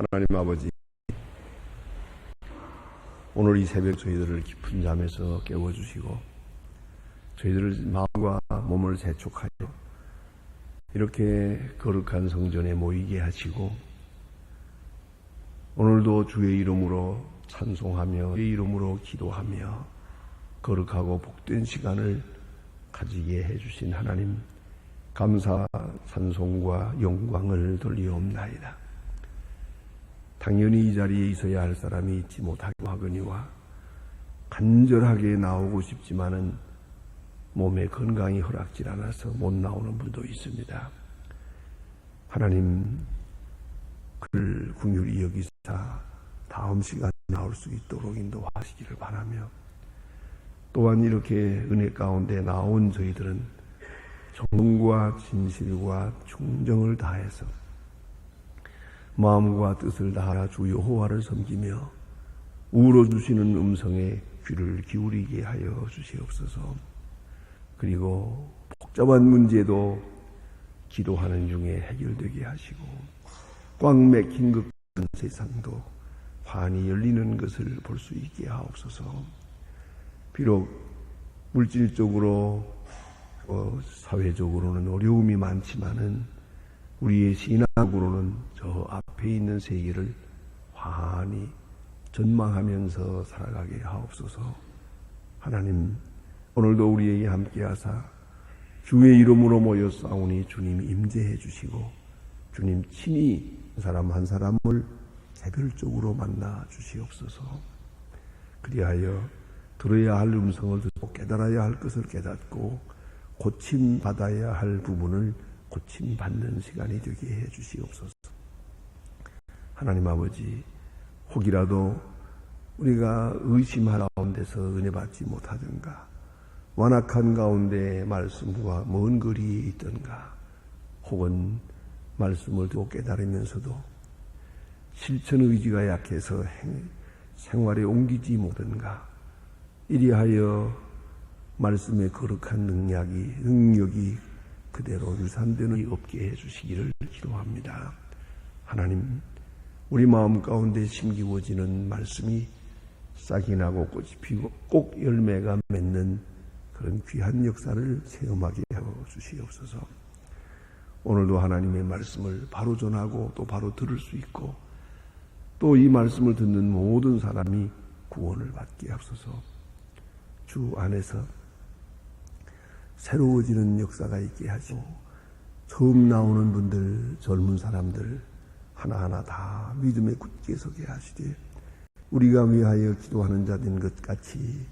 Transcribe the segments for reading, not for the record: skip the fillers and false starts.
하나님 아버지, 오늘 이 새벽 저희들을 깊은 잠에서 깨워주시고 저희들을 마음과 몸을 재촉하여 이렇게 거룩한 성전에 모이게 하시고 오늘도 주의 이름으로 찬송하며 주의 이름으로 기도하며 거룩하고 복된 시간을 가지게 해주신 하나님, 감사 찬송과 영광을 돌리옵나이다. 당연히 이 자리에 있어야 할 사람이 있지 못하고 하거니와 간절하게 나오고 싶지만은 몸의 건강이 허락질 않아서 못 나오는 분도 있습니다. 하나님, 그를 긍휼히 여기사 다음 시간에 나올 수 있도록 인도하시기를 바라며, 또한 이렇게 은혜 가운데 나온 저희들은 정과 진실과 충정을 다해서 마음과 뜻을 다하여 주 여호와를 섬기며 우러주시는 음성에 귀를 기울이게 하여 주시옵소서. 그리고 복잡한 문제도 기도하는 중에 해결되게 하시고 꽉 막힌 것 같은 세상도 환히 열리는 것을 볼 수 있게 하옵소서. 비록 물질적으로 사회적으로는 어려움이 많지만은 우리의 신앙으로는 저 앞에 있는 세계를 환히 전망하면서 살아가게 하옵소서. 하나님, 오늘도 우리에게 함께하사 주의 이름으로 모여 싸우니 주님이 임재해 주시고 주님 친히 한 사람 한 사람을 개별적으로 만나 주시옵소서. 그리하여 들어야 할 음성을 듣고 깨달아야 할 것을 깨닫고 고침받아야 할 부분을 고침받는 시간이 되게 해 주시옵소서. 하나님 아버지, 혹이라도 우리가 의심하는 가운데서 은혜 받지 못하든가 완악한 가운데 말씀과 먼 거리에 있든가 혹은 말씀을 듣고 깨달으면서도 실천 의지가 약해서 생활에 옮기지 못하든가 이리하여 말씀의 거룩한 능력이 그대로 유산되는 일이 없게 해주시기를 기도합니다. 하나님, 우리 마음 가운데 심기워지는 말씀이 싹이 나고 꽃이 피고 꼭 열매가 맺는 그런 귀한 역사를 체험하게 하여 주시옵소서. 오늘도 하나님의 말씀을 바로 전하고 또 바로 들을 수 있고 또 이 말씀을 듣는 모든 사람이 구원을 받게 하옵소서. 주 안에서 새로워지는 역사가 있게 하시고 처음 나오는 분들, 젊은 사람들 하나하나 다 믿음에 굳게 서게 하시되 우리가 위하여 기도하는 자된 것 같이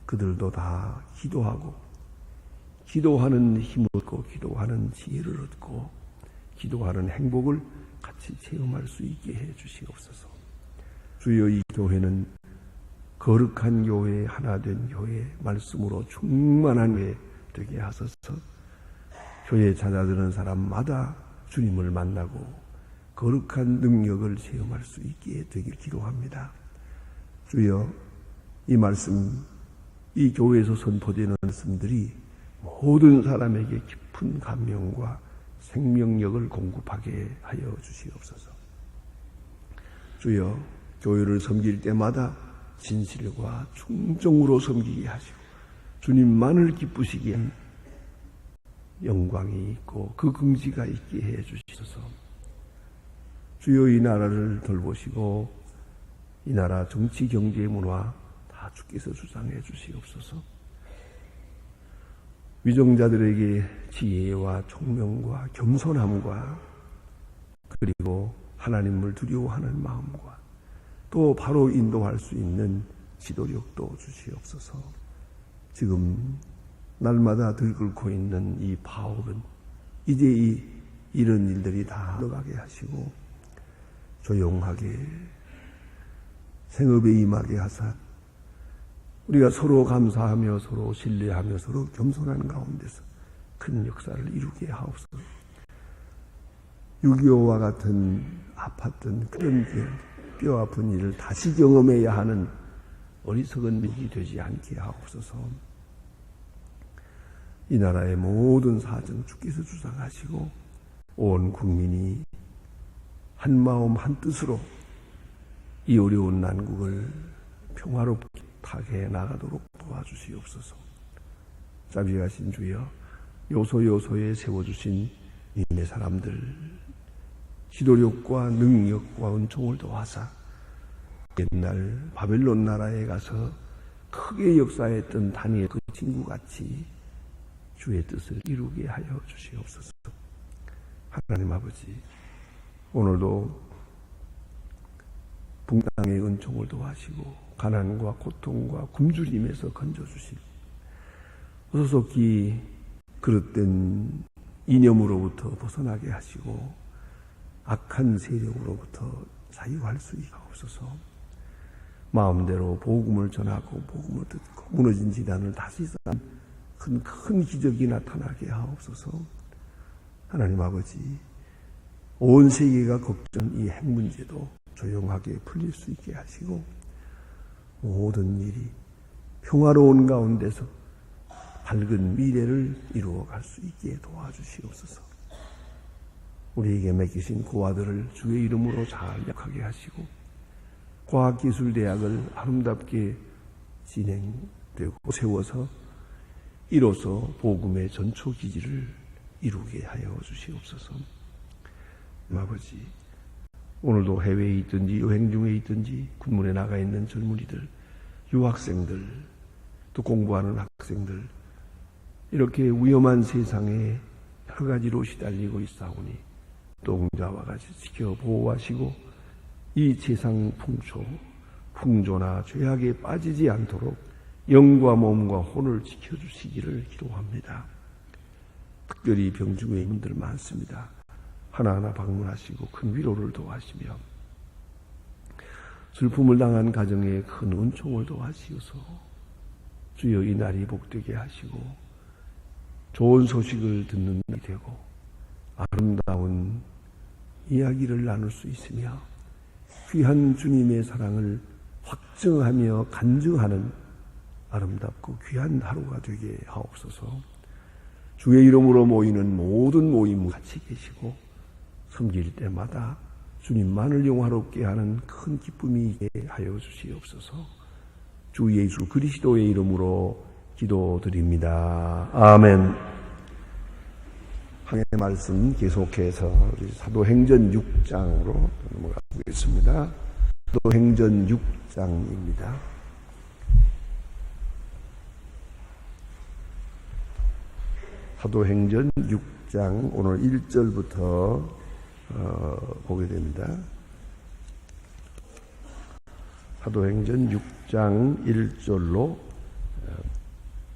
그들도 다 기도하고 기도하는 힘을 얻고 기도하는 지혜를 얻고 기도하는 행복을 같이 체험할 수 있게 해 주시옵소서. 주여, 이 교회는 거룩한 교회, 하나된 교회, 말씀으로 충만한 교회 되게 하소서. 교회에 찾아드는 사람마다 주님을 만나고 거룩한 능력을 체험할 수 있게 되길 기도합니다. 주여, 이 말씀, 이 교회에서 선포되는 말씀들이 모든 사람에게 깊은 감명과 생명력을 공급하게 하여 주시옵소서. 주여, 교회를 섬길 때마다 진실과 충정으로 섬기게 하시고 주님만을 기쁘시게 영광이 있고 그 긍지가 있게 해 주시소서. 주여, 이 나라를 돌보시고 이 나라 정치, 경제, 문화 다 주께서 주장해 주시옵소서. 위정자들에게 지혜와 총명과 겸손함과 그리고 하나님을 두려워하는 마음과 또 바로 인도할 수 있는 지도력도 주시옵소서. 지금 날마다 들끓고 있는 이 파업은 이제 이런 일들이 다 흘러가게 하시고 조용하게 생업에 임하게 하사 우리가 서로 감사하며 서로 신뢰하며 서로 겸손한 가운데서 큰 역사를 이루게 하옵소서. 6.25와 같은 아팠던 그런 뼈 아픈 일을 다시 경험해야 하는 어리석은 일이 되지 않게 하옵소서. 이 나라의 모든 사정 주께서 주장하시고 온 국민이 한 마음 한 뜻으로 이 어려운 난국을 평화롭게 타게 나가도록 도와주시옵소서. 자비하신 주여, 요소요소에 세워주신 님의 사람들 지도력과 능력과 은총을 도와사 옛날 바벨론 나라에 가서 크게 역사했던 다니엘 그 친구같이 주의 뜻을 이루게 하여 주시옵소서. 하나님 아버지, 오늘도 붕땅의 은총을 도와시고 가난과 고통과 굶주림에서 건져주시고 어서속히 그릇된 이념으로부터 벗어나게 하시고 악한 세력으로부터 자유할 수 있게 하옵소서. 마음대로 복음을 전하고 복음을 듣고 무너진 지단을 다시 쌓는 큰 기적이 나타나게 하옵소서. 하나님 아버지, 온 세계가 걱정 이 핵 문제도 조용하게 풀릴 수 있게 하시고 모든 일이 평화로운 가운데서 밝은 미래를 이루어갈 수 있게 도와주시옵소서. 우리에게 맡기신 고아들을 주의 이름으로 잘 역하게 하시고 과학기술대학을 아름답게 진행되고 세워서 이로써 복음의 전초기지를 이루게 하여 주시옵소서. 아버지, 오늘도 해외에 있든지 여행 중에 있든지 군문에 나가 있는 젊은이들, 유학생들, 또 공부하는 학생들, 이렇게 위험한 세상에 여러 가지로 시달리고 있사오니 동자와 같이 지켜 보호하시고 이 세상 풍조나 죄악에 빠지지 않도록 영과 몸과 혼을 지켜주시기를 기도합니다. 특별히 병중에 있는 분들 많습니다. 하나하나 방문하시고 큰 위로를 도와시며 슬픔을 당한 가정에 큰 은총을 도와시어서 주여 이 날이 복되게 하시고 좋은 소식을 듣는 날이 되고 아름다운 이야기를 나눌 수 있으며 귀한 주님의 사랑을 확증하며 간증하는 아름답고 귀한 하루가 되게 하옵소서. 주의 이름으로 모이는 모든 모임 같이 계시고 섬길 때마다 주님만을 영화롭게 하는 큰 기쁨이 있게 하여 주시옵소서. 주 예수 그리스도의 이름으로 기도드립니다. 아멘. 항해 말씀 계속해서 우리 사도행전 6장으로 넘어가 보겠습니다. 사도행전 6장입니다. 사도행전 6장 오늘 1절부터 보게 됩니다. 사도행전 6장 1절로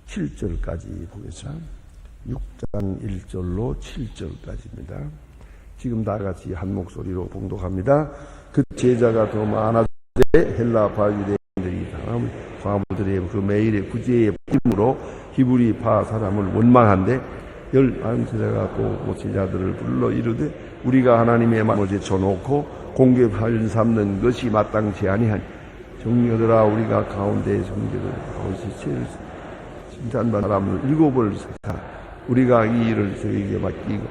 7절까지 보겠습니다. 6장 1절로 7절까지입니다. 지금 다 같이 한 목소리로 봉독합니다. 그 제자가 더 많아지되 헬라파 유대인들이 과부들의 그 매일의 구제의 힘으로 히브리 파 사람을 원망한데 19제자가 또 제자들을 불러 이르되 우리가 하나님의 말을 제쳐놓고 공개할 삼는 것이 마땅치 아니하니 정녀들아 우리가 가운데 성결을 가운데 칭찬받은 사람을 7을 세사 우리가 이 일을 저에게 맡기고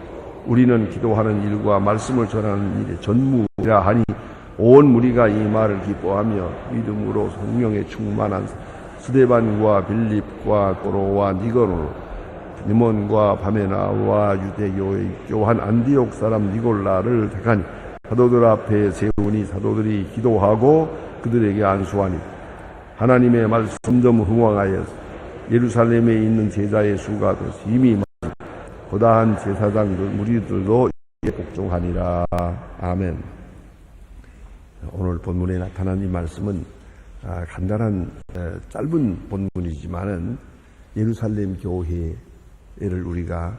우리는 기도하는 일과 말씀을 전하는 일에 전무라 하니 온 무리가 이 말을 기뻐하며 믿음으로 성령에 충만한 스데반과 빌립과 도로와 니거노 니몬과 바메나와 유대교의 교한 안디옥 사람 니골라를 택하니 사도들 앞에 세우니 사도들이 기도하고 그들에게 안수하니 하나님의 말씀 점점 흥왕하여 예루살렘에 있는 제자의 수가 이미 고다한 제사장들 무리들도 복종하니라. 아멘. 오늘 본문에 나타난 이 말씀은 간단한 짧은 본문이지만은 예루살렘 교회를 우리가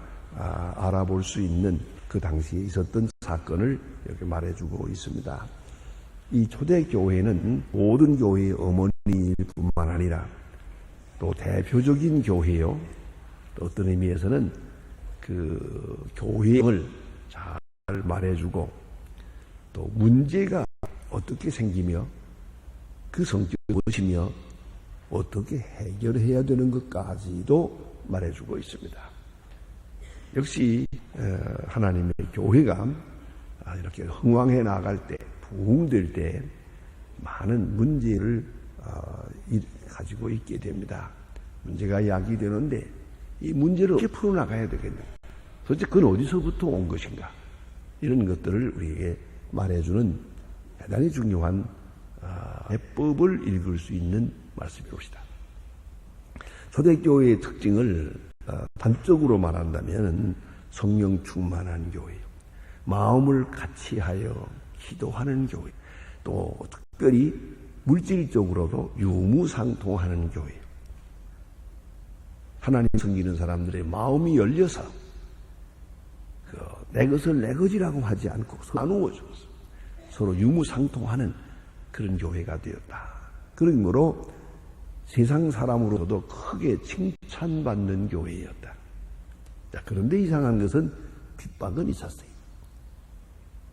알아볼 수 있는 그 당시에 있었던 사건을 이렇게 말해주고 있습니다. 이 초대교회는 모든 교회의 어머니일 뿐만 아니라 또 대표적인 교회요. 또 어떤 의미에서는 그 교회를 잘 말해주고 또 문제가 어떻게 생기며 그 성격이 무엇이며 어떻게 해결해야 되는 것까지도 말해주고 있습니다. 역시 하나님의 교회가 이렇게 흥왕해 나갈 때, 부흥될 때 많은 문제를 가지고 있게 됩니다. 문제가 야기되는데 이 문제를 어떻게 풀어나가야 되겠는가? 도대체 그건 어디서부터 온 것인가? 이런 것들을 우리에게 말해주는 대단히 중요한 해법을 읽을 수 있는 말씀이옵시다. 초대교회의 특징을 단적으로 말한다면 성령 충만한 교회, 마음을 같이하여 기도하는 교회, 또 특별히 물질적으로도 유무상통하는 교회. 하나님 섬기는 사람들의 마음이 열려서 내 것을 내 것이라고 하지 않고 나누어줘서 서로 유무상통하는 그런 교회가 되었다. 그러므로 세상 사람으로도 크게 칭찬받는 교회였다. 자, 그런데 이상한 것은 핍박은 있었어요.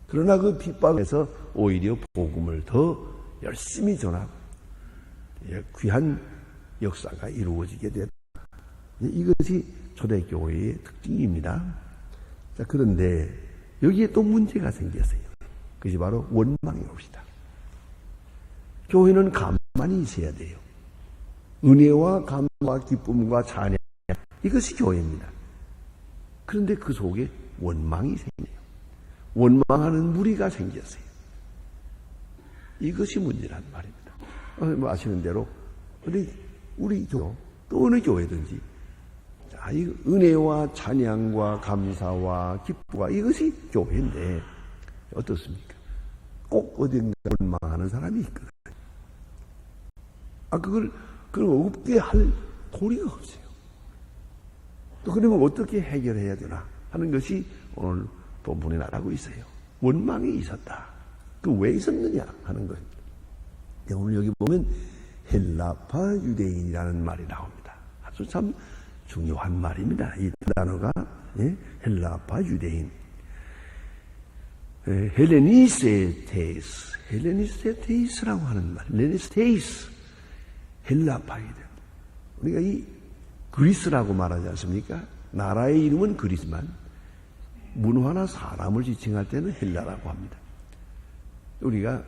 그러나 그 핍박에서 오히려 복음을 더 열심히 전하고 귀한 역사가 이루어지게 됐다. 이것이 초대교회의 특징입니다. 자, 그런데 여기에 또 문제가 생겼어요. 그것이 바로 원망이옵시다. 교회는 가만히 있어야 돼요. 은혜와 감사와 기쁨과 찬양, 이것이 교회입니다. 그런데 그 속에 원망이 생겨요. 원망하는 무리가 생겼어요. 이것이 문제란 말입니다. 뭐 아시는 대로 우리 교회, 또 어느 교회든지 이 은혜와 찬양과 감사와 기쁨과 이것이 교회인데 어떻습니까? 꼭 어딘가 원망하는 사람이 있거든요. 그걸 없게 할 도리가 없어요. 또 그러면 어떻게 해결해야 되나 하는 것이 오늘 본문에 나가고 있어요. 원망이 있었다. 그 왜 있었느냐 하는 거예요. 오늘 여기 보면 헬라파 유대인이라는 말이 나옵니다. 아주 참 중요한 말입니다. 이 단어가 헬라파 유대인. 헬레니스테이스라고 하는 말. 헬레니스테이스. 헬라파이다. 우리가 이 그리스라고 말하지 않습니까? 나라의 이름은 그리스만 문화나 사람을 지칭할 때는 헬라라고 합니다. 우리가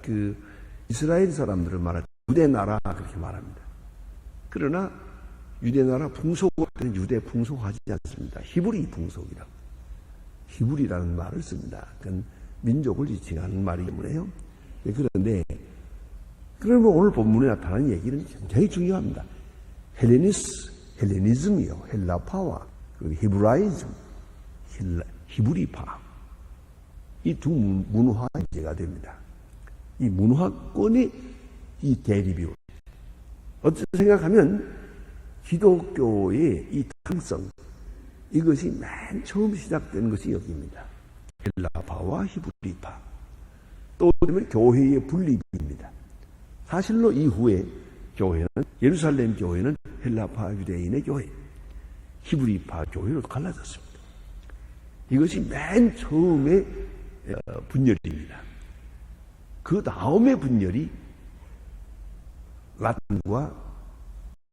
그 이스라엘 사람들을 말할 때 유대나라 그렇게 말합니다. 그러나 유대나라 풍속을 때는 유대 풍속하지 않습니다. 히브리 풍속이라고. 히브리라는 말을 씁니다. 그건 민족을 지칭하는 말이기 때문에요. 그런데 그러면 오늘 본문에 나타나는 얘기는 굉장히 중요합니다. 헬레니즘이요. 헬라파와 히브라이즘, 히브리파. 이 두 문화 문제가 됩니다. 이 문화권의 이 대립이 어떻게 생각하면 기독교의 이 특성, 이것이 맨 처음 시작된 것이 여기입니다. 헬라파와 히브리파. 또 그러면 교회의 분립입니다. 사실로 이후에 교회는 예루살렘 교회는 헬라파 유대인의 교회, 히브리파 교회로 갈라졌습니다. 이것이 맨 처음의 분열입니다. 그 다음의 분열이 라틴과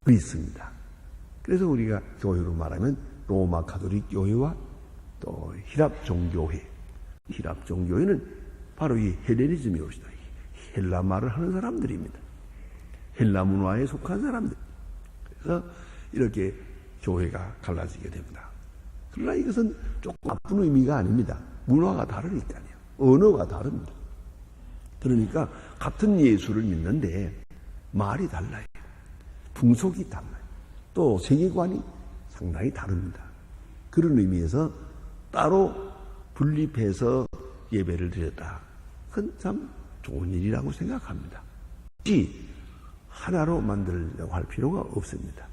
그리스입니다. 그래서 우리가 교회로 말하면 로마 가톨릭 교회와 또 히랍 종교회, 히랍 종교회는 바로 이 헬레니즘이옵시다. 헬라 말을 하는 사람들입니다. 헬라 문화에 속한 사람들. 그래서 이렇게 교회가 갈라지게 됩니다. 그러나 이것은 조금 나쁜 의미가 아닙니다. 문화가 다르니까요. 언어가 다릅니다. 그러니까 같은 예수를 믿는데 말이 달라요. 풍속이 달라요. 또 세계관이 상당히 다릅니다. 그런 의미에서 따로 분립해서 예배를 드렸다. 그건 참 좋은 일이라고 생각합니다. 굳이 하나로 만들려고 할 필요가 없습니다.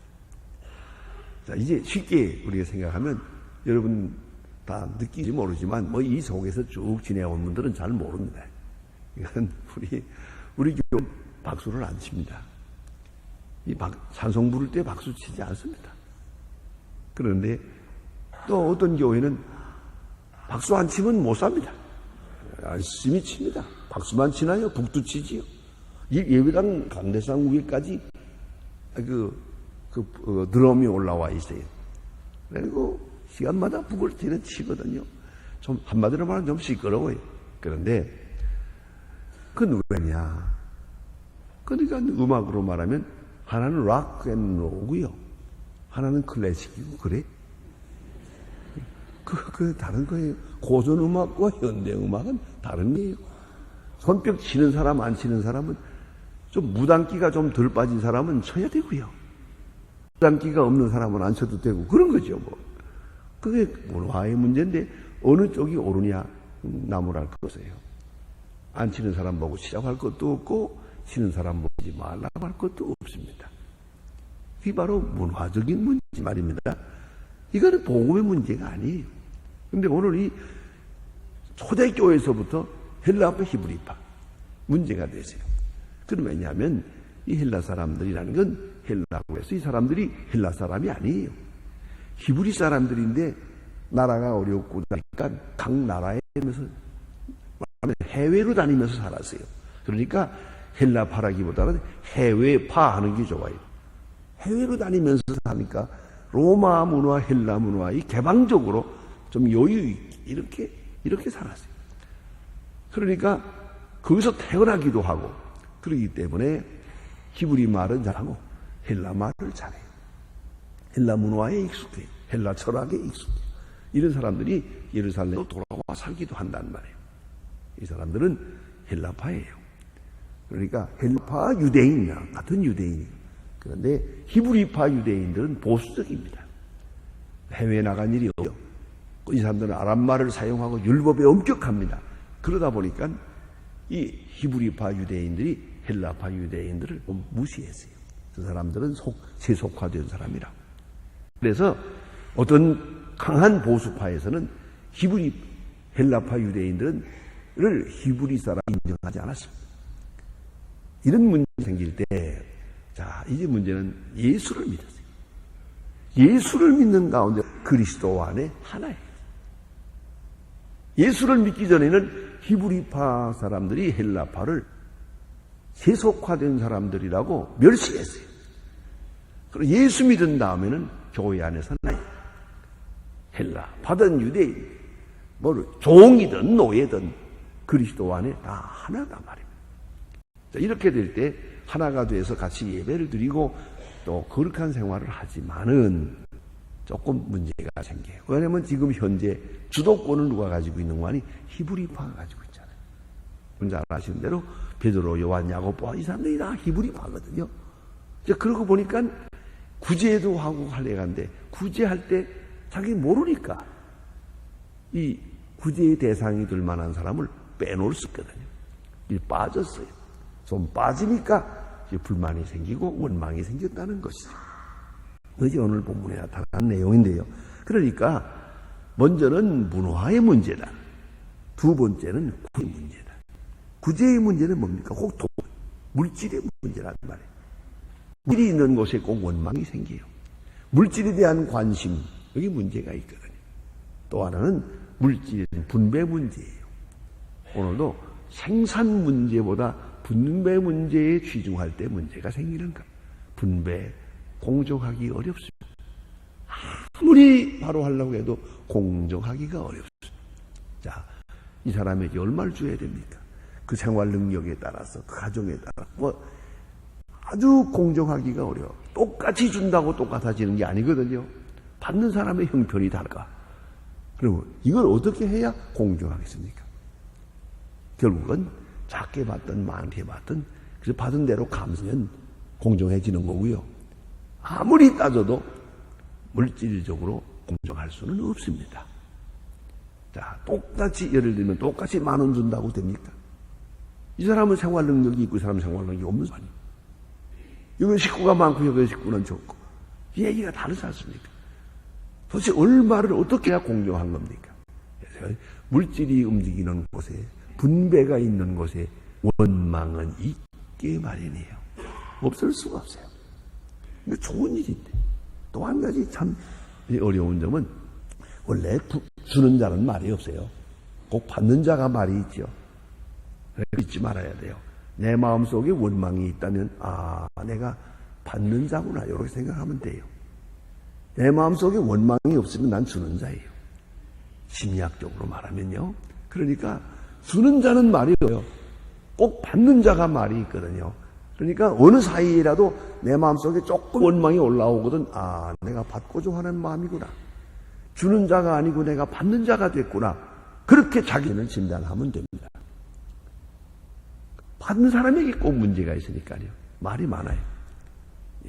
자, 이제 쉽게 우리가 생각하면 여러분 다 느끼지 모르지만 뭐 이 속에서 쭉 지내온 분들은 잘 모릅니다. 이건 우리 교회는 박수를 안 칩니다. 찬송 부를 때 박수 치지 않습니다. 그런데 또 어떤 교회는 박수 안 치면 못 삽니다. 열심히 칩니다. 박수만 치나요? 북도 치지요. 예배당 강대상 위에까지 드럼이 올라와 있어요. 그리고 시간마다 북을 치거든요. 좀 한마디로 말하면 좀 시끄러워요. 그런데 그건 왜냐? 그러니까 음악으로 말하면 하나는 락앤롤이고요, 하나는 클래식이고 그래. 그 다른 거예요. 고전 음악과 현대 음악은 다른 거예요. 손뼉 치는 사람 안 치는 사람은 좀 무당기가 좀 덜 빠진 사람은 쳐야 되고요. 무당기가 없는 사람은 안 쳐도 되고 그런 거죠. 뭐 그게 문화의 문제인데 어느 쪽이 옳으냐 나무랄 것이에요. 안 치는 사람 보고 치자고 할 것도 없고 치는 사람 보지 말라고 할 것도 없습니다. 이게 바로 문화적인 문제 말입니다. 이거는 복음의 문제가 아니에요. 그런데 오늘 이 초대교회에서부터 헬라파 히브리파 문제가 되세요. 그럼 왜냐하면 이 헬라 사람들이라는 건 헬라고 해서 이 사람들이 헬라 사람이 아니에요. 히브리 사람들인데 나라가 어렵고 그러니까 각 나라에 다니면서 해외로 다니면서 살았어요. 그러니까 헬라파라기보다는 해외파 하는 게 좋아요. 해외로 다니면서 사니까 로마 문화, 헬라 문화 이 개방적으로 좀 여유 있게 이렇게 살았어요. 그러니까 거기서 태어나기도 하고 그러기 때문에 히브리 말은 잘하고 헬라 말을 잘해요. 헬라 문화에 익숙해요. 헬라 철학에 익숙해요. 이런 사람들이 예루살렘으로 돌아와 살기도 한단 말이에요. 이 사람들은 헬라파예요. 그러니까 헬라파 유대인이랑 같은 유대인이에요. 그런데 히브리파 유대인들은 보수적입니다. 해외에 나간 일이 없어요. 이 사람들은 아람말을 사용하고 율법에 엄격합니다. 그러다 보니까 이 히브리파 유대인들이 헬라파 유대인들을 무시했어요. 그 사람들은 세속화된 사람이라. 그래서 어떤 강한 보수파에서는 헬라파 유대인들을 히브리 사람 인정하지 않았습니다. 이런 문제 생길 때, 자, 이제 문제는 예수를 믿었어요. 예수를 믿는 가운데 그리스도 안에 하나예요. 예수를 믿기 전에는 히브리파 사람들이 헬라파를 세속화된 사람들이라고 멸시했어요. 그리고 예수 믿은 다음에는 교회 안에서는 헬라파든 유대인, 종이든 노예든 그리스도 안에 다 하나다 말입니다. 자, 이렇게 될 때 하나가 돼서 같이 예배를 드리고 또 거룩한 생활을 하지만은 조금 문제가 생겨요. 왜냐하면 지금 현재 주도권을 누가 가지고 있는 거 아니? 히브리파가 가지고 있잖아요. 잘 아시는 대로 베드로, 요한, 야고보 이 사람들이 다 히브리파거든요. 그러고 보니까 구제도 하고 할래간데 구제할 때 자기 모르니까 이 구제의 대상이 될 만한 사람을 빼놓을 수 있거든요. 빠졌어요. 좀 빠지니까 불만이 생기고 원망이 생겼다는 것이죠. 그것이 오늘 본문에 나타난 내용인데요. 그러니까 먼저는 문화의 문제다. 두 번째는 구제의 문제다. 구제의 문제는 뭡니까? 꼭 물질의 문제란 말이에요. 물질이 있는 곳에 꼭 원망이 생겨요. 물질에 대한 관심, 여기 문제가 있거든요. 또 하나는 물질의 분배 문제예요. 오늘도 생산 문제보다 분배 문제에 치중할 때 문제가 생기는 것. 분배, 공정하기 어렵습니다. 아무리 바로 하려고 해도 공정하기가 어렵습니다. 자, 이 사람에게 얼마를 줘야 됩니까? 그 생활 능력에 따라서, 그 가정에 따라, 아주 공정하기가 어려워. 똑같이 준다고 똑같아지는 게 아니거든요. 받는 사람의 형편이 다르다. 그리고 이걸 어떻게 해야 공정하겠습니까? 결국은 작게 받든 많게 받든 그래서 받은 대로 감으면 공정해지는 거고요. 아무리 따져도 물질적으로 공정할 수는 없습니다. 자, 똑같이 예를 들면 똑같이 10,000원 준다고 됩니까? 이 사람은 생활 능력이 있고 이 사람은 생활 능력이 없는 사람이에요. 여기 식구가 많고 여기 식구는 적고 이 얘기가 다르지 않습니까? 도대체 얼마를 어떻게 해야 공정한 겁니까? 그래서 물질이 움직이는 곳에 분배가 있는 곳에 원망은 있게 마련이에요. 없을 수가 없어요. 이거 좋은 일인데. 또 한 가지 참 어려운 점은 원래 주는 자는 말이 없어요. 꼭 받는 자가 말이 있죠. 잊지 말아야 돼요. 내 마음속에 원망이 있다면 내가 받는 자구나 이렇게 생각하면 돼요. 내 마음속에 원망이 없으면 난 주는 자예요. 심리학적으로 말하면요. 그러니까 주는 자는 말이 없어요. 꼭 받는 자가 말이 있거든요. 그러니까 어느 사이라도 내 마음속에 조금 원망이 올라오거든. 아, 내가 받고자 하는 마음이구나. 주는 자가 아니고 내가 받는 자가 됐구나. 그렇게 자기는 진단하면 됩니다. 받는 사람에게 꼭 문제가 있으니까요. 말이 많아요.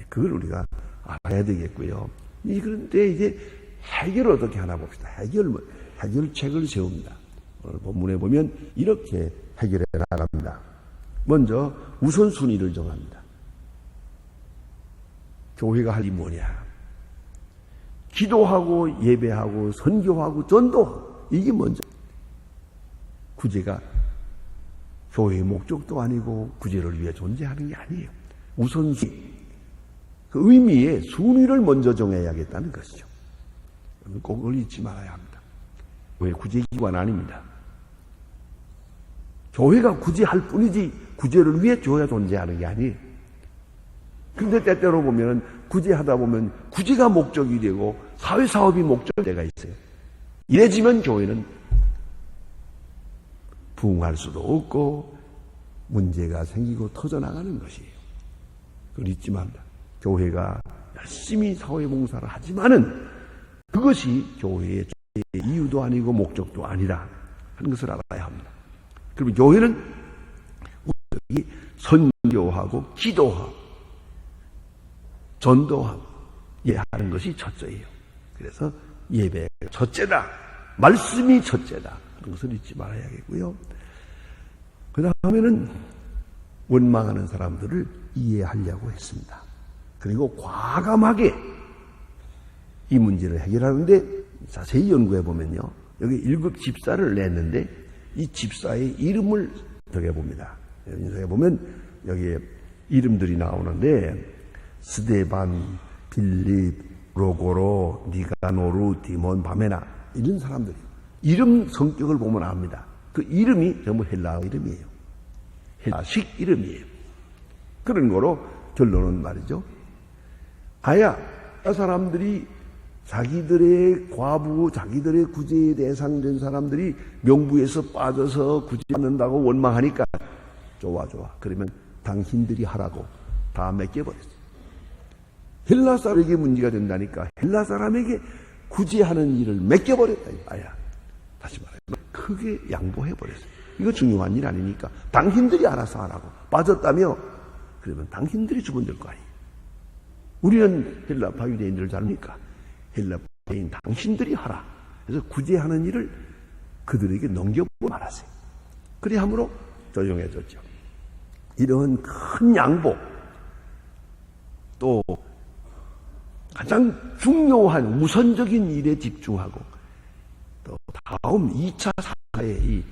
그걸 우리가 알아야 되겠고요. 그런데 이제 해결을 어떻게 하나 봅시다. 해결책을 세웁니다. 오늘 본문에 보면 이렇게 해결해 나갑니다. 먼저 우선순위를 정합니다. 교회가 할 일이 뭐냐? 기도하고 예배하고 선교하고 전도하고 이게 먼저. 구제가 교회의 목적도 아니고 구제를 위해 존재하는 게 아니에요. 우선순위. 그 의미의 순위를 먼저 정해야겠다는 것이죠. 꼭 그걸 잊지 말아야 합니다. 교회 구제기관 아닙니다. 교회가 구제할 뿐이지 구제를 위해 교회가 존재하는 게 아니에요. 근데 때때로 보면 구제하다 보면 구제가 목적이 되고 사회사업이 목적일 때가 있어요. 이래지면 교회는 부흥할 수도 없고 문제가 생기고 터져나가는 것이에요. 그걸 잊지 말라. 교회가 열심히 사회봉사를 하지만은 그것이 교회의 이유도 아니고 목적도 아니라 하는 것을 알아야 합니다. 그러면 교회는 선교하고 기도하고 전도하고 예하는 것이 첫째예요. 그래서 예배가 첫째다. 말씀이 첫째다. 그런 것을 잊지 말아야겠고요. 그 다음에는 원망하는 사람들을 이해하려고 했습니다. 그리고 과감하게 이 문제를 해결하는데 자세히 연구해 보면요. 여기 7 집사를 냈는데 이 집사의 이름을 적어봅니다. 인쇄해 보면 여기에 이름들이 나오는데 스데반, 빌립, 로고로, 니가노루, 디몬, 바메나 이런 사람들이 이름 성격을 보면 압니다. 그 이름이 전부 헬라 이름이에요. 헬라식 이름이에요. 그런 거로 결론은 말이죠. 아야, 이 사람들이 자기들의 과부, 자기들의 구제의 대상된 사람들이 명부에서 빠져서 구제받는다고 원망하니까 좋아. 그러면 당신들이 하라고 다 맡겨버렸어요. 헬라 사람에게 문제가 된다니까 헬라 사람에게 구제하는 일을 맡겨버렸다. 아야, 다시 말해요. 크게 양보해버렸어요. 이거 중요한 일 아니니까 당신들이 알아서 하라고. 빠졌다며? 그러면 당신들이 주면 될 거 아니에요. 우리는 헬라파 유대인들을 잘니까 헬라파 유대인 당신들이 하라. 그래서 구제하는 일을 그들에게 넘겨보고 말하세요. 그리 함으로 조용해졌죠. 이런 큰 양보, 또 가장 중요한 우선적인 일에 집중하고 또 다음 2차 사회의 이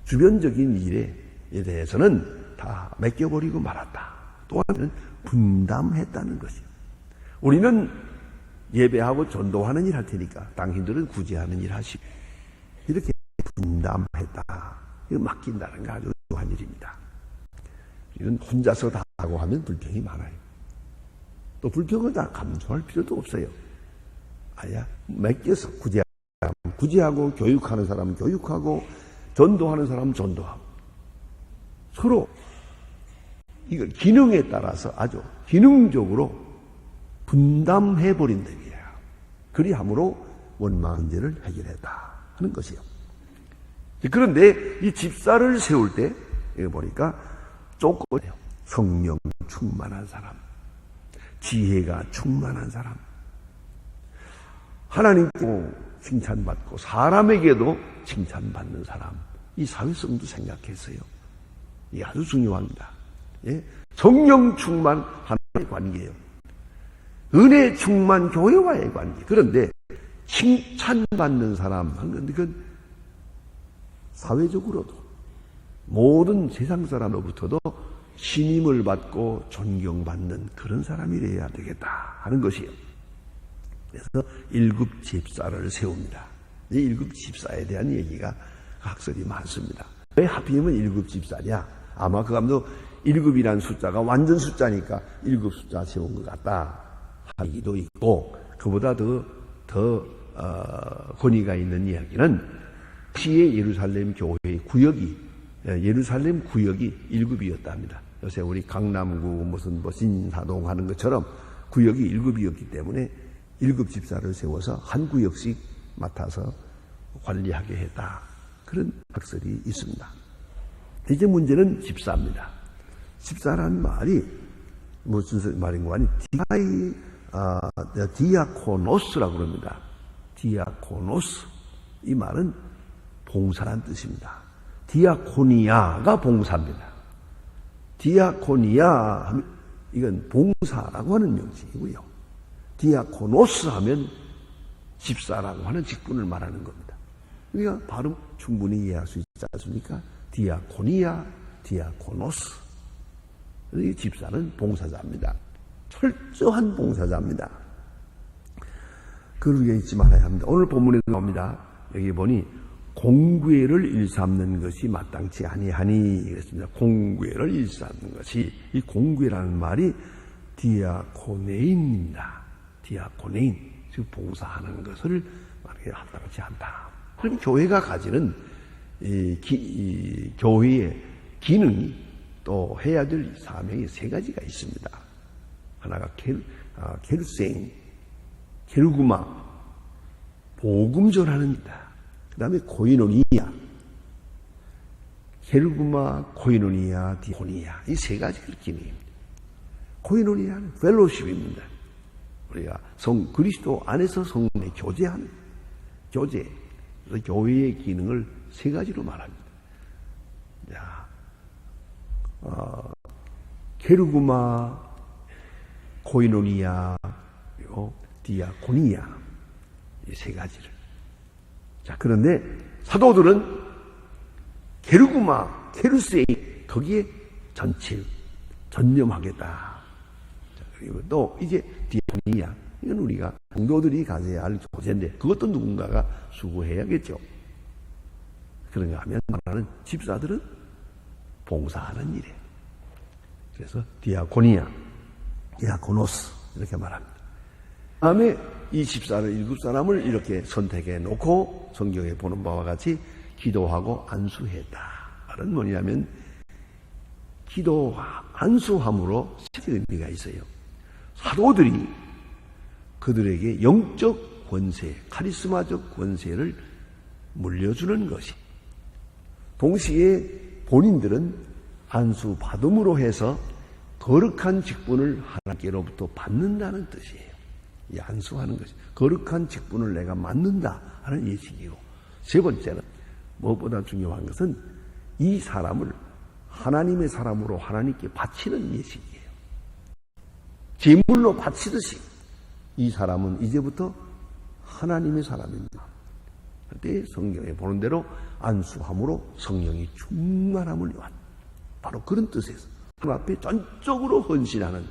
주변적인 일에 대해서는 다 맡겨버리고 말았다. 또 하나는 분담했다는 것이요. 우리는 예배하고 전도하는 일 할 테니까 당신들은 구제하는 일 하시고 이렇게 분담했다. 이거 맡긴다는 게 아주 중요한 일입니다. 이건 혼자서 다 하고 하면 불평이 많아요. 또 불평을 다 감수할 필요도 없어요. 아야 맡겨서 구제하고 교육하는 사람은 교육하고 전도하는 사람은 전도하고 서로 이걸 기능에 따라서 아주 기능적으로 분담해버린다. 그리함으로 원망 문제를 해결했다 하는 것이요. 그런데 이 집사를 세울 때 여기 보니까 조건이에요. 성령 충만한 사람, 지혜가 충만한 사람, 하나님께도 칭찬받고 사람에게도 칭찬받는 사람. 이 사회성도 생각했어요. 이게 아주 중요합니다. 예? 성령 충만 하나님의 관계예요. 은혜 충만 교회와의 관계. 그런데 칭찬받는 사람, 그건 사회적으로도 모든 세상 사람으로부터도 신임을 받고 존경받는 그런 사람이 되어야 되겠다 하는 것이에요. 그래서 7 집사를 세웁니다. 이 7 집사에 대한 얘기가 학설이 많습니다. 왜 하필이면 7 집사냐? 아마 그 감도 7이라는 숫자가 완전 숫자니까 7 숫자 세운 것 같다 하기도 있고, 그보다 더 권위가 있는 이야기는 시의 예루살렘 교회의 구역이 예루살렘 구역이 1급이었다 합니다. 요새 우리 강남구 무슨 뭐 신사동 하는 것처럼 구역이 1급이었기 때문에 1급 집사를 세워서 한 구역씩 맡아서 관리하게 했다. 그런 학설이 있습니다. 이제 문제는 집사입니다. 집사라는 말이 무슨 말인고 하니 디아코노스라고 그럽니다. 디아코노스. 이 말은 봉사란 뜻입니다. 디아코니아가 봉사입니다. 디아코니아 하면 이건 봉사라고 하는 명칭이고요. 디아코노스 하면 집사라고 하는 직분을 말하는 겁니다. 우리가 발음 충분히 이해할 수 있지 않습니까? 디아코니아, 디아코노스. 이 집사는 봉사자입니다. 철저한 봉사자입니다. 그러게 잊지 말아야 합니다. 오늘 본문에 나옵니다. 여기 보니 공궤를 일삼는 것이 마땅치 아니하니 그랬습니다. 공궤를 일삼는 것이, 이 공궤라는 말이 디아코네인입니다. 디아코네인, 즉 봉사하는 것을 말하기 마땅치 않다. 그럼 교회가 가지는 이 교회의 기능이 또 해야 될 사명이 세 가지가 있습니다. 하나가 게르생, 게르구마, 복음 전하는 일이다. 그 다음에 코이노니아, 게르구마, 코이노니아, 디코니아, 이 세 가지 기능입니다. 코이노니아는 펠로십입니다. 우리가 그리스도 안에서 성령의 교제하는 교제, 그래서 교회의 기능을 세 가지로 말합니다. 자, 게르구마, 코이노니아, 그리고 디아코니아, 이 세 가지를. 자, 그런데 사도들은 게르구마, 게르세이, 거기에 전념하겠다. 자, 그리고 또 이제 디아코니아, 이건 우리가 성도들이 가져야 할 교제인데 그것도 누군가가 수고해야겠죠. 그런가 하면 말하는 집사들은 봉사하는 일이에요. 그래서 디아코니아, 디아코노스 이렇게 말합니다. 다음에 이 집사를 1급 사람을 이렇게 선택해 놓고 성경에 보는 바와 같이 기도하고 안수했다. 말은 뭐냐면 안수함으로 의미가 있어요. 사도들이 그들에게 영적 권세, 카리스마적 권세를 물려주는 것이, 동시에 본인들은 안수 받음으로 해서 거룩한 직분을 하나님께로부터 받는다는 뜻이에요. 이 안수하는 것이 거룩한 직분을 내가 맡는다 하는 예식이고, 세 번째는 무엇보다 중요한 것은 이 사람을 하나님의 사람으로 하나님께 바치는 예식이에요. 제물로 바치듯이 이 사람은 이제부터 하나님의 사람입니다. 그때 성경에 보는 대로 안수함으로 성령이 충만함을 요한, 바로 그런 뜻에서 하나님 앞에 전적으로 헌신하는,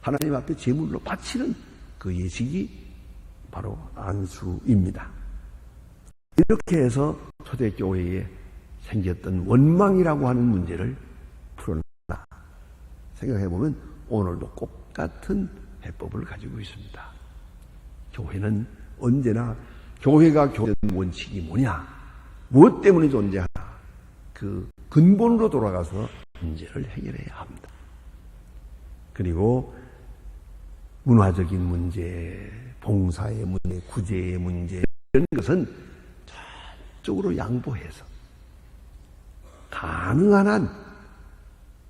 하나님 앞에 제물로 바치는 그 예식이 바로 안수입니다. 이렇게 해서 초대교회에 생겼던 원망이라고 하는 문제를 풀어낸다. 생각해보면 오늘도 똑같은 해법을 가지고 있습니다. 교회는 언제나 교회가 교회의 원칙이 뭐냐, 무엇 때문에 존재하나, 그 근본으로 돌아가서 문제를 해결해야 합니다. 그리고 문화적인 문제, 봉사의 문제, 구제의 문제, 이런 것은 저쪽으로 양보해서 가능한 한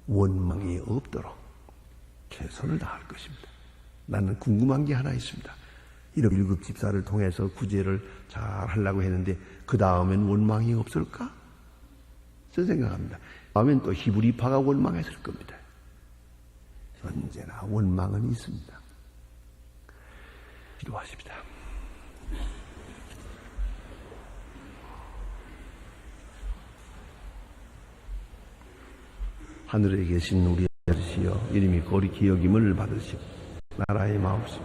원망이 없도록 최선을 다할 것입니다. 나는 궁금한 게 하나 있습니다. 이런 1급 집사를 통해서 구제를 잘 하려고 했는데 그 다음엔 원망이 없을까? 저는 생각합니다. 다음엔 또 히브리파가 원망했을 겁니다. 언제나 원망은 있습니다. 기도하십시다. 하늘에 계신 우리 아버지여, 이름이 거리 기여김을 받으시고 나라의 마옵시고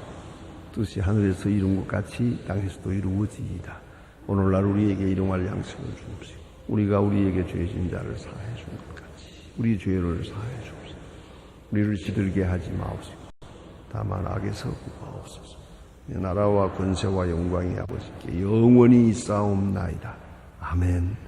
뜻이 하늘에서 이룬 것 같이 땅에서도 이루어지이다. 오늘날 우리에게 일용할 양식을 주옵시고 우리가 우리에게 죄 진 자를 사하여 준 것 같이 우리 죄를 사하여 주옵시고 우리를 시들게 하지 마옵시고 다만 악에서 구하옵소서. 나라와 권세와 영광이 아버지께 영원히 있사옵나이다. 아멘.